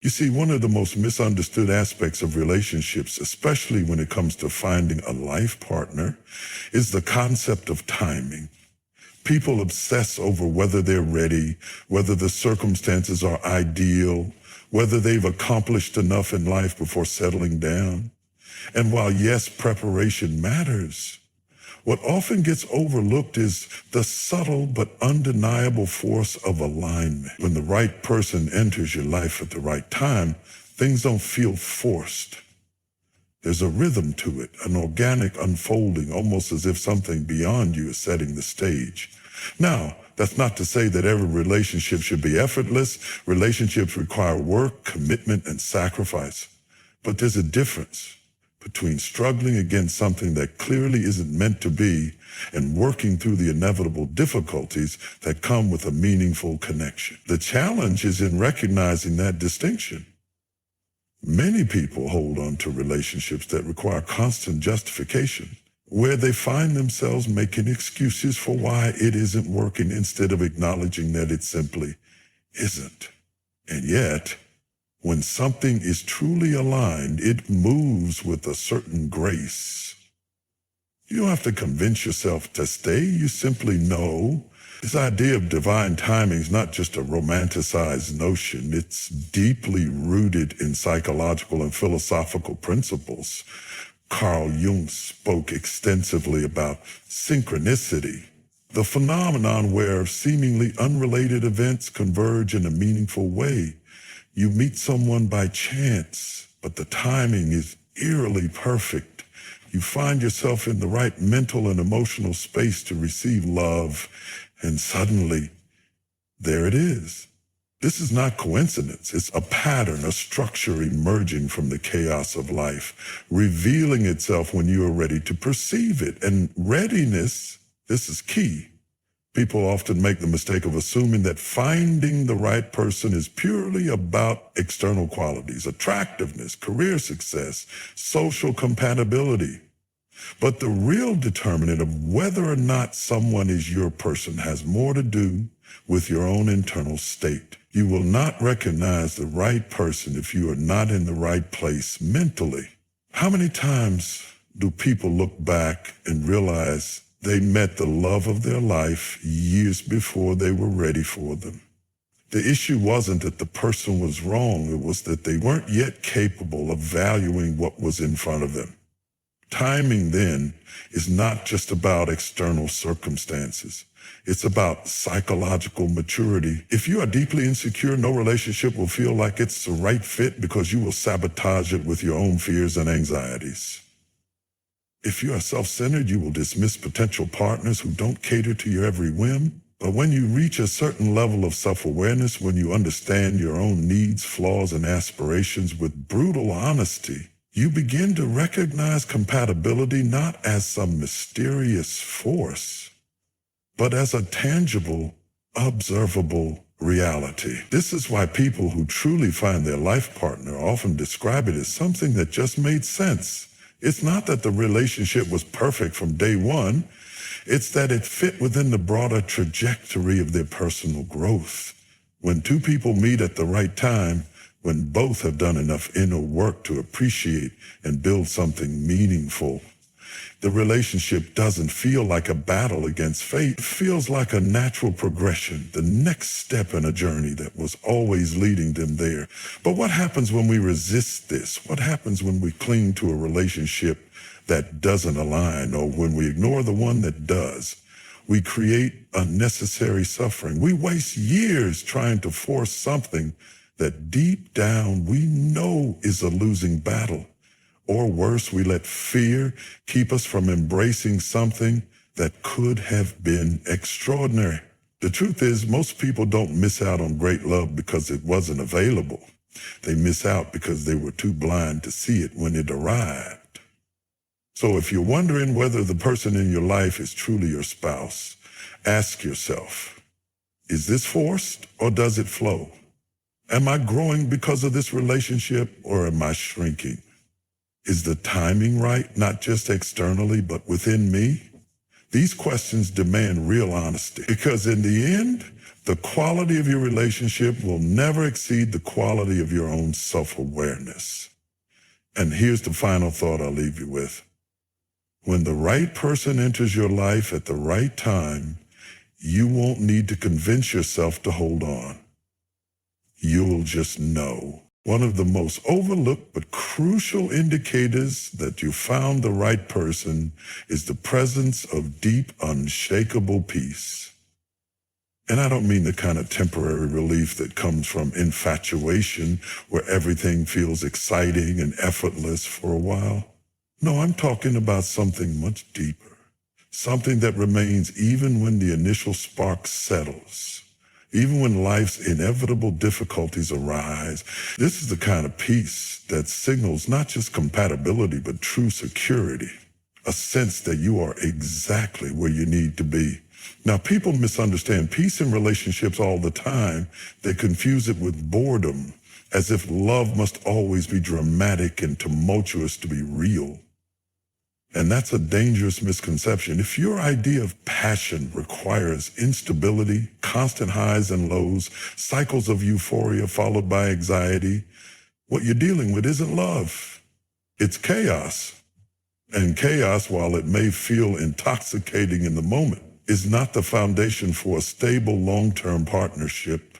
You see, one of the most misunderstood aspects of relationships, especially when it comes to finding a life partner, is the concept of timing. People obsess over whether they're ready, whether the circumstances are ideal, whether they've accomplished enough in life before settling down. And while yes, preparation matters, what often gets overlooked is the subtle but undeniable force of alignment. When the right person enters your life at the right time, things don't feel forced. There's a rhythm to it, an organic unfolding, almost as if something beyond you is setting the stage. Now, that's not to say that every relationship should be effortless. Relationships require work, commitment, and sacrifice. But there's a difference between struggling against something that clearly isn't meant to be and working through the inevitable difficulties that come with a meaningful connection. The challenge is in recognizing that distinction. Many people hold on to relationships that require constant justification, where they find themselves making excuses for why it isn't working instead of acknowledging that it simply isn't. And yet, when something is truly aligned, it moves with a certain grace. You don't have to convince yourself to stay. You simply know. This idea of divine timing is not just a romanticized notion. It's deeply rooted in psychological and philosophical principles. Carl Jung spoke extensively about synchronicity, the phenomenon where seemingly unrelated events converge in a meaningful way. You meet someone by chance, but the timing is eerily perfect. You find yourself in the right mental and emotional space to receive love, and suddenly, there it is. This is not coincidence. It's a pattern, a structure emerging from the chaos of life, revealing itself when you are ready to perceive it. And readiness, this is key. People often make the mistake of assuming that finding the right person is purely about external qualities, attractiveness, career success, social compatibility. But the real determinant of whether or not someone is your person has more to do with your own internal state. You will not recognize the right person if you are not in the right place mentally. How many times do people look back and realize they met the love of their life years before they were ready for them? The issue wasn't that the person was wrong. It was that they weren't yet capable of valuing what was in front of them. Timing, then, is not just about external circumstances. It's about psychological maturity. If you are deeply insecure, no relationship will feel like it's the right fit because you will sabotage it with your own fears and anxieties. If you are self-centered, you will dismiss potential partners who don't cater to your every whim. But when you reach a certain level of self-awareness, when you understand your own needs, flaws, and aspirations with brutal honesty, you begin to recognize compatibility not as some mysterious force, but as a tangible, observable reality. This is why people who truly find their life partner often describe it as something that just made sense. It's not that the relationship was perfect from day one. It's that it fit within the broader trajectory of their personal growth. When two people meet at the right time, when both have done enough inner work to appreciate and build something meaningful, the relationship doesn't feel like a battle against fate. It feels like a natural progression, the next step in a journey that was always leading them there. But what happens when we resist this? What happens when we cling to a relationship that doesn't align, or when we ignore the one that does? We create unnecessary suffering. We waste years trying to force something that deep down we know is a losing battle. Or worse, we let fear keep us from embracing something that could have been extraordinary. The truth is, most people don't miss out on great love because it wasn't available. They miss out because they were too blind to see it when it arrived. So if you're wondering whether the person in your life is truly your spouse, ask yourself, is this forced or does it flow? Am I growing because of this relationship, or am I shrinking? Is the timing right, not just externally, but within me? These questions demand real honesty, because in the end, The quality of your relationship will never exceed the quality of your own self-awareness. And here's the final thought I'll leave you with. When the right person enters your life at the right time, you won't need to convince yourself to hold on. You'll just know. One of the most overlooked but crucial indicators that you found the right person is the presence of deep, unshakable peace. And I don't mean the kind of temporary relief that comes from infatuation where everything feels exciting and effortless for a while. No, I'm talking about something much deeper, something that remains even when the initial spark settles, even when life's inevitable difficulties arise. This is the kind of peace that signals not just compatibility, but true security, a sense that you are exactly where you need to be. Now, people misunderstand peace in relationships all the time. They confuse it with boredom, as if love must always be dramatic and tumultuous to be real. And that's a dangerous misconception. If your idea of passion requires instability, constant highs and lows, cycles of euphoria followed by anxiety, what you're dealing with isn't love. It's chaos. And chaos, while it may feel intoxicating in the moment, is not the foundation for a stable long-term partnership.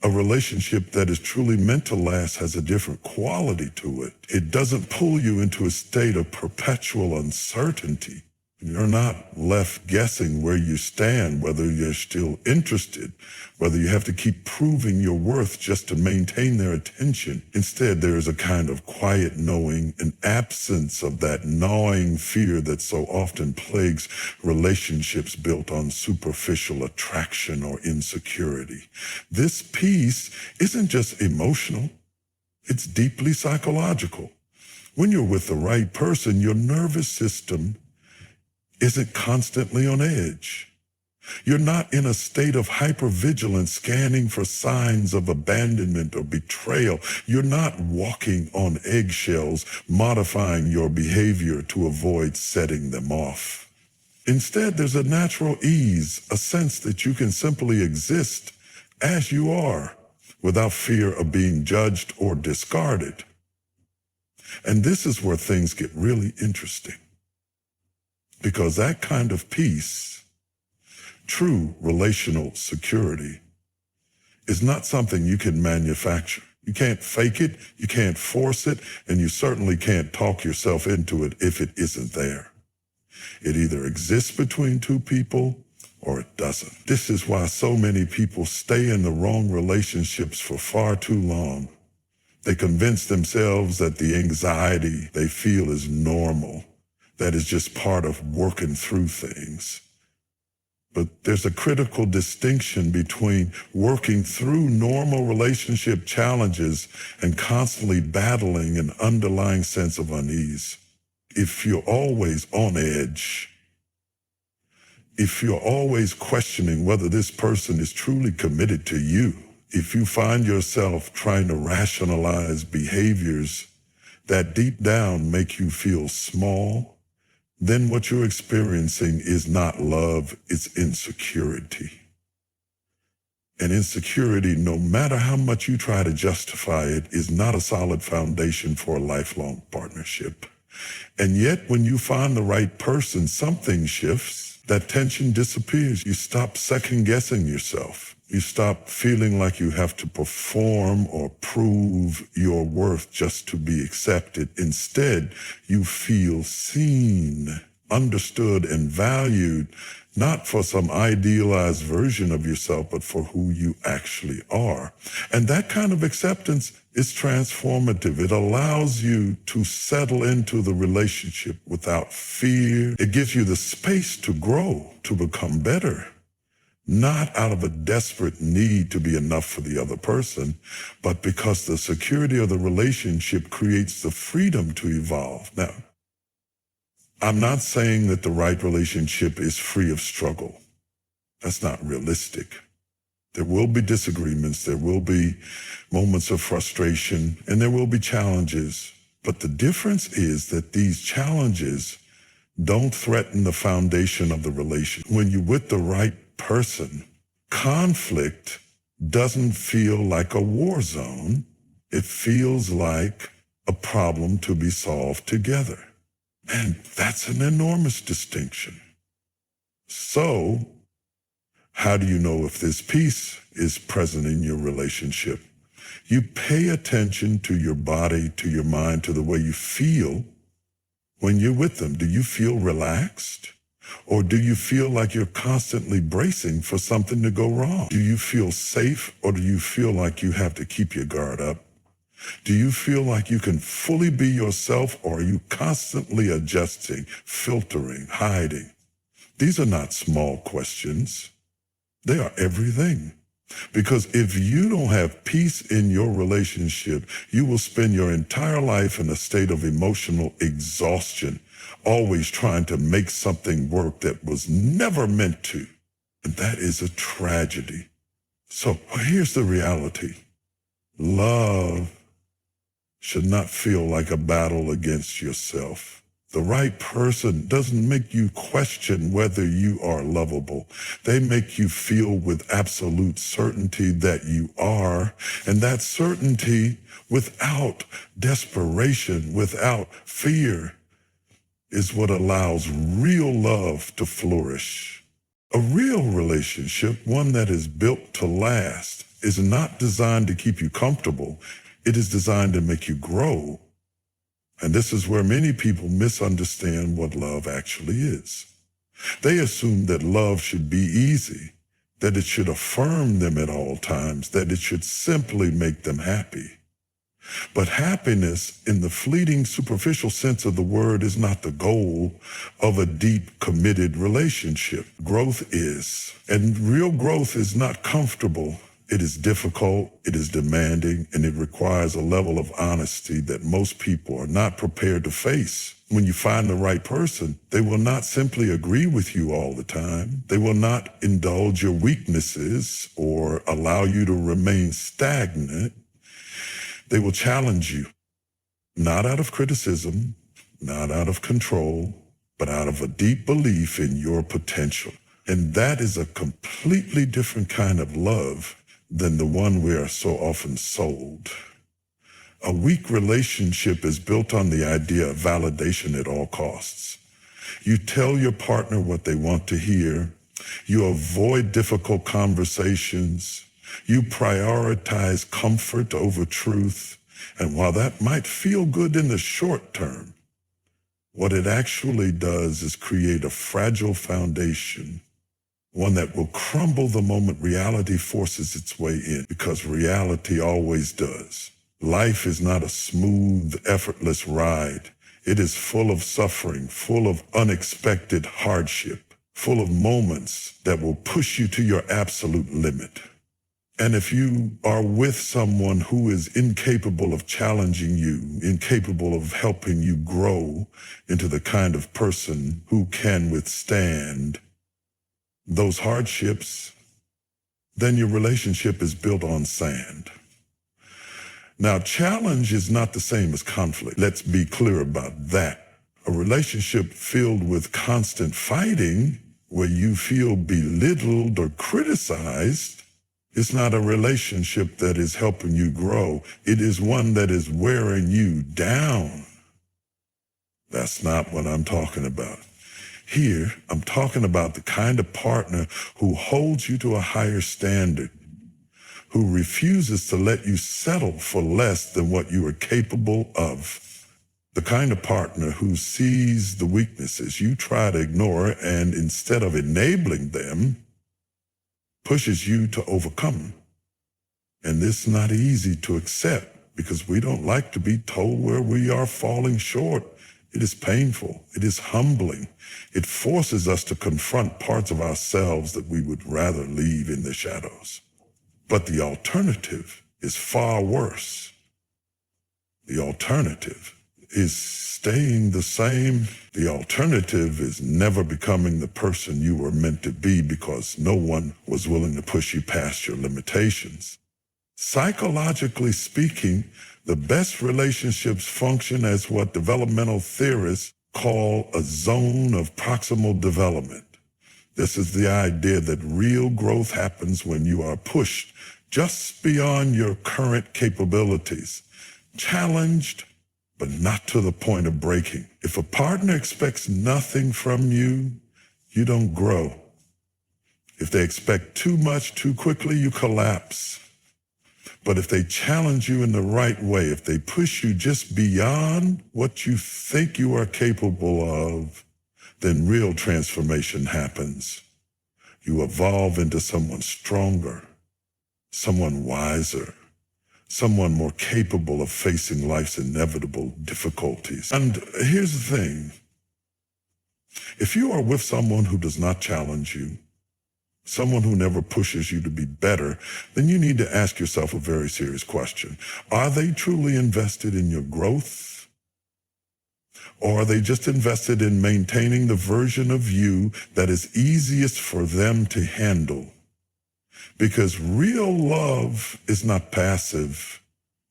A relationship that is truly meant to last has a different quality to it. It doesn't pull you into a state of perpetual uncertainty. You're not left guessing where you stand, whether you're still interested, whether you have to keep proving your worth just to maintain their attention. Instead, there is a kind of quiet knowing, an absence of that gnawing fear that so often plagues relationships built on superficial attraction or insecurity. This peace isn't just emotional, it's deeply psychological. When you're with the right person, your nervous system isn't constantly on edge. You're not in a state of hypervigilance scanning for signs of abandonment or betrayal. You're not walking on eggshells, modifying your behavior to avoid setting them off. Instead, there's a natural ease, a sense that you can simply exist as you are without fear of being judged or discarded. And this is where things get really interesting. Because that kind of peace, true relational security, is not something you can manufacture. You can't fake it, you can't force it, and you certainly can't talk yourself into it if it isn't there. It either exists between two people or it doesn't. This is why so many people stay in the wrong relationships for far too long. They convince themselves that the anxiety they feel is normal, that is just part of working through things. But there's a critical distinction between working through normal relationship challenges and constantly battling an underlying sense of unease. If you're always on edge, if you're always questioning whether this person is truly committed to you, if you find yourself trying to rationalize behaviors that deep down make you feel small, then what you're experiencing is not love, it's insecurity. And insecurity, no matter how much you try to justify it, is not a solid foundation for a lifelong partnership. And yet, when you find the right person, something shifts. That tension disappears. You stop second-guessing yourself. You stop feeling like you have to perform or prove your worth just to be accepted. Instead, you feel seen, understood, and valued, not for some idealized version of yourself, but for who you actually are. And that kind of acceptance is transformative. It allows you to settle into the relationship without fear. It gives you the space to grow, to become better. Not out of a desperate need to be enough for the other person, but because the security of the relationship creates the freedom to evolve. Now, I'm not saying that the right relationship is free of struggle. That's not realistic. There will be disagreements, there will be moments of frustration, and there will be challenges. But the difference is that these challenges don't threaten the foundation of the relationship. When you're with the right person, Conflict doesn't feel like a war zone. It feels like a problem to be solved together. And that's an enormous distinction. So, how do you know if this peace is present in your relationship? You pay attention to your body, to your mind, to the way you feel when you're with them. Do you feel relaxed? Or do you feel like you're constantly bracing for something to go wrong? Do you feel safe, or do you feel like you have to keep your guard up? Do you feel like you can fully be yourself, or are you constantly adjusting, filtering, hiding? These are not small questions. They are everything. Because if you don't have peace in your relationship, you will spend your entire life in a state of emotional exhaustion, always trying to make something work that was never meant to. And that is a tragedy. So here's the reality. Love should not feel like a battle against yourself. The right person doesn't make you question whether you are lovable. They make you feel with absolute certainty that you are, and that certainty without desperation, without fear, is what allows real love to flourish. A real relationship, one that is built to last, is not designed to keep you comfortable. It is designed to make you grow. And this is where many people misunderstand what love actually is. They assume that love should be easy, that it should affirm them at all times, that it should simply make them happy. But happiness, in the fleeting, superficial sense of the word, is not the goal of a deep, committed relationship. Growth is. And real growth is not comfortable. It is difficult, it is demanding, and it requires a level of honesty that most people are not prepared to face. When you find the right person, they will not simply agree with you all the time. They will not indulge your weaknesses or allow you to remain stagnant. They will challenge you, not out of criticism, not out of control, but out of a deep belief in your potential. And that is a completely different kind of love than the one we are so often sold. A weak relationship is built on the idea of validation at all costs. You tell your partner what they want to hear. You avoid difficult conversations. You prioritize comfort over truth. And while that might feel good in the short term, what it actually does is create a fragile foundation, one that will crumble the moment reality forces its way in, because reality always does. Life is not a smooth, effortless ride. It is full of suffering, full of unexpected hardship, full of moments that will push you to your absolute limit. And if you are with someone who is incapable of challenging you, incapable of helping you grow into the kind of person who can withstand those hardships, then your relationship is built on sand. Now, challenge is not the same as conflict. Let's be clear about that. A relationship filled with constant fighting, where you feel belittled or criticized, is not a relationship that is helping you grow. It is one that is wearing you down. That's not what I'm talking about. Here, I'm talking about the kind of partner who holds you to a higher standard, who refuses to let you settle for less than what you are capable of. The kind of partner who sees the weaknesses you try to ignore, and instead of enabling them, pushes you to overcome them. And this is not easy to accept, because we don't like to be told where we are falling short. It is painful. It is humbling. It forces us to confront parts of ourselves that we would rather leave in the shadows. But the alternative is far worse. The alternative is staying the same. The alternative is never becoming the person you were meant to be, because no one was willing to push you past your limitations. Psychologically speaking, the best relationships function as what developmental theorists call a zone of proximal development. This is the idea that real growth happens when you are pushed just beyond your current capabilities, challenged, but not to the point of breaking. If a partner expects nothing from you, you don't grow. If they expect too much too quickly, you collapse. But if they challenge you in the right way, if they push you just beyond what you think you are capable of, then real transformation happens. You evolve into someone stronger, someone wiser, someone more capable of facing life's inevitable difficulties. And here's the thing. If you are with someone who does not challenge you, someone who never pushes you to be better, then you need to ask yourself a very serious question. Are they truly invested in your growth? Or are they just invested in maintaining the version of you that is easiest for them to handle? Because real love is not passive.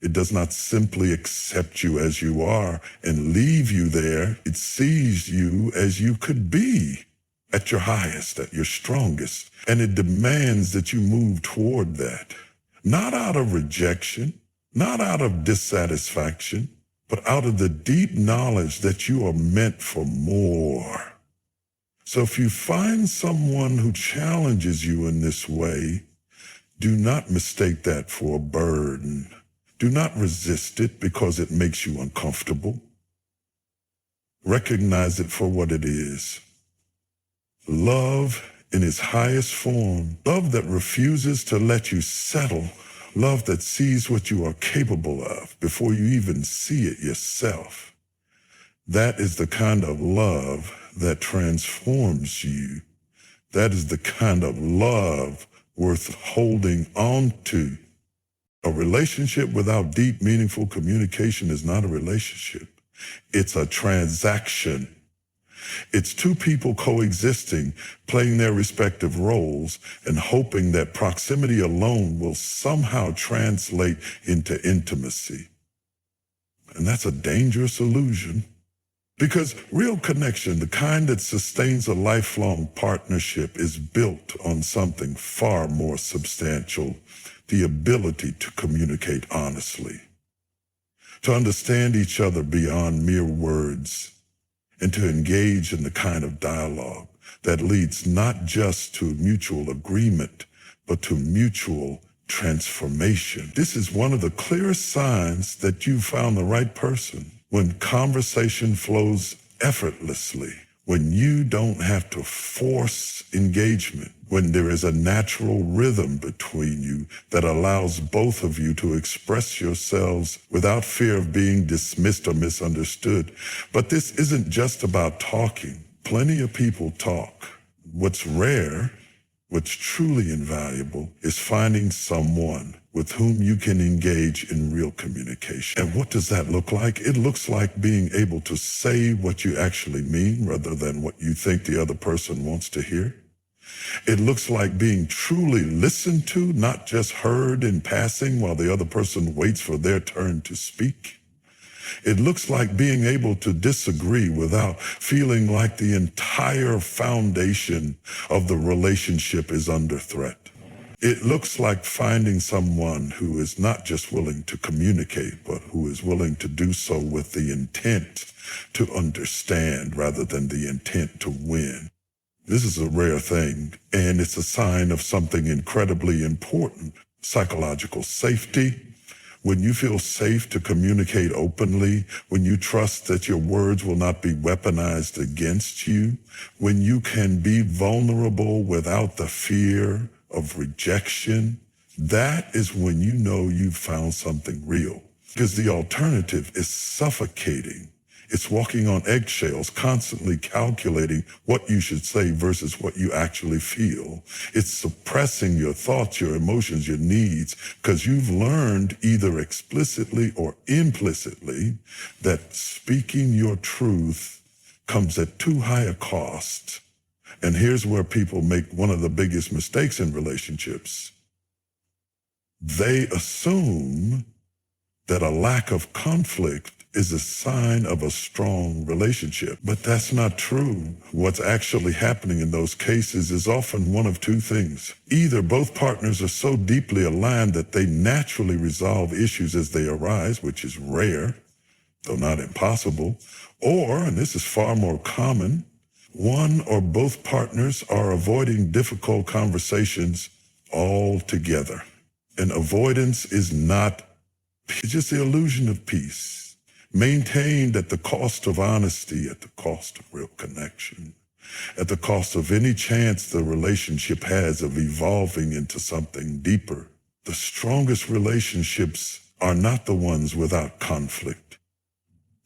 It does not simply accept you as you are and leave you there. It sees you as you could be, at your highest, at your strongest. And it demands that you move toward that. Not out of rejection, not out of dissatisfaction, but out of the deep knowledge that you are meant for more. So if you find someone who challenges you in this way, do not mistake that for a burden. Do not resist it because it makes you uncomfortable. Recognize it for what it is. Love in its highest form. Love that refuses to let you settle. Love that sees what you are capable of before you even see it yourself. That is the kind of love that transforms you. That is the kind of love worth holding on to. A relationship without deep, meaningful communication is not a relationship. It's a transaction. It's two people coexisting, playing their respective roles, and hoping that proximity alone will somehow translate into intimacy. And that's a dangerous illusion. Because real connection, the kind that sustains a lifelong partnership, is built on something far more substantial: the ability to communicate honestly, to understand each other beyond mere words, and to engage in the kind of dialogue that leads not just to mutual agreement, but to mutual transformation. This is one of the clearest signs that you've found the right person. When conversation flows effortlessly, when you don't have to force engagement, when there is a natural rhythm between you that allows both of you to express yourselves without fear of being dismissed or misunderstood. But this isn't just about talking. Plenty of people talk. What's rare, what's truly invaluable, is finding someone with whom you can engage in real communication. And what does that look like? It looks like being able to say what you actually mean rather than what you think the other person wants to hear. It looks like being truly listened to, not just heard in passing while the other person waits for their turn to speak. It looks like being able to disagree without feeling like the entire foundation of the relationship is under threat. It looks like finding someone who is not just willing to communicate, but who is willing to do so with the intent to understand rather than the intent to win. This is a rare thing, and it's a sign of something incredibly important: psychological safety. When you feel safe to communicate openly, when you trust that your words will not be weaponized against you, when you can be vulnerable without the fear of rejection, that is when you know you've found something real. Because the alternative is suffocating. It's walking on eggshells, constantly calculating what you should say versus what you actually feel. It's suppressing your thoughts, your emotions, your needs, because you've learned either explicitly or implicitly that speaking your truth comes at too high a cost. And here's where people make one of the biggest mistakes in relationships. They assume that a lack of conflict is a sign of a strong relationship. But that's not true. What's actually happening in those cases is often one of two things. Either both partners are so deeply aligned that they naturally resolve issues as they arise, which is rare, though not impossible, or, and this is far more common, one or both partners are avoiding difficult conversations altogether. And avoidance is not, it's just the illusion of peace, maintained at the cost of honesty, at the cost of real connection, at the cost of any chance the relationship has of evolving into something deeper. The strongest relationships are not the ones without conflict.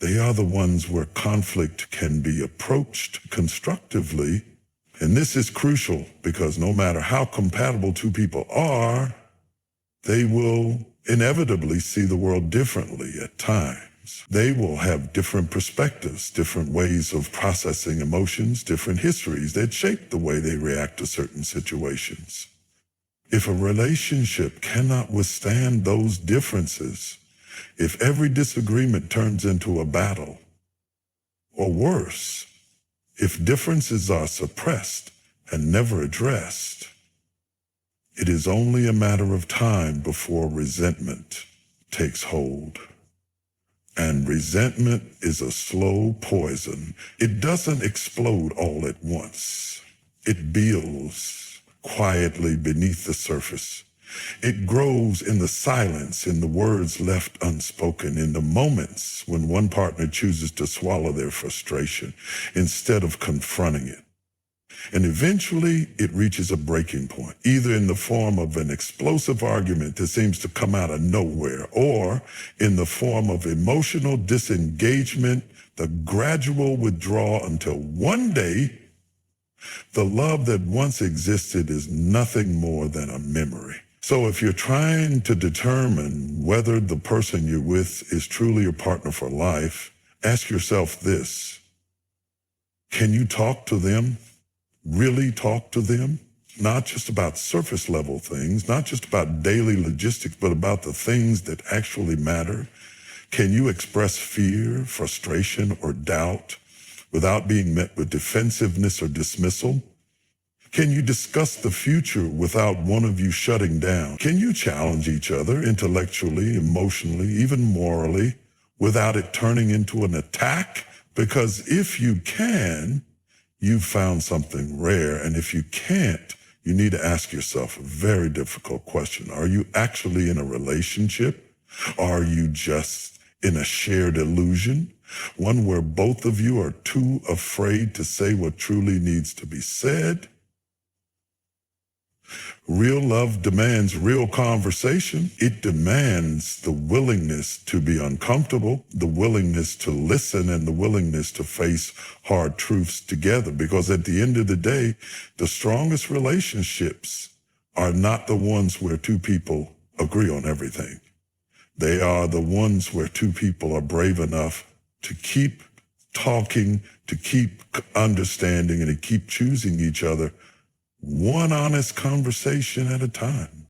They are the ones where conflict can be approached constructively. And this is crucial because no matter how compatible two people are, they will inevitably see the world differently at times. They will have different perspectives, different ways of processing emotions, different histories that shape the way they react to certain situations. If a relationship cannot withstand those differences, if every disagreement turns into a battle, or worse, if differences are suppressed and never addressed, it is only a matter of time before resentment takes hold. And resentment is a slow poison. It doesn't explode all at once. It builds quietly beneath the surface. It grows in the silence, in the words left unspoken, in the moments when one partner chooses to swallow their frustration instead of confronting it. And eventually it reaches a breaking point, either in the form of an explosive argument that seems to come out of nowhere, or in the form of emotional disengagement, the gradual withdrawal until one day the love that once existed is nothing more than a memory. So if you're trying to determine whether the person you're with is truly your partner for life, ask yourself this: can you talk to them? Really talk to them? Not just about surface level things, not just about daily logistics, but about the things that actually matter. Can you express fear, frustration, or doubt without being met with defensiveness or dismissal? Can you discuss the future without one of you shutting down? Can you challenge each other intellectually, emotionally, even morally, without it turning into an attack? Because if you can, you've found something rare. And if you can't, you need to ask yourself a very difficult question. Are you actually in a relationship? Are you just in a shared illusion? One where both of you are too afraid to say what truly needs to be said? Real love demands real conversation. It demands the willingness to be uncomfortable, the willingness to listen, and the willingness to face hard truths together. Because at the end of the day, the strongest relationships are not the ones where two people agree on everything. They are the ones where two people are brave enough to keep talking, to keep understanding, and to keep choosing each other one honest conversation at a time.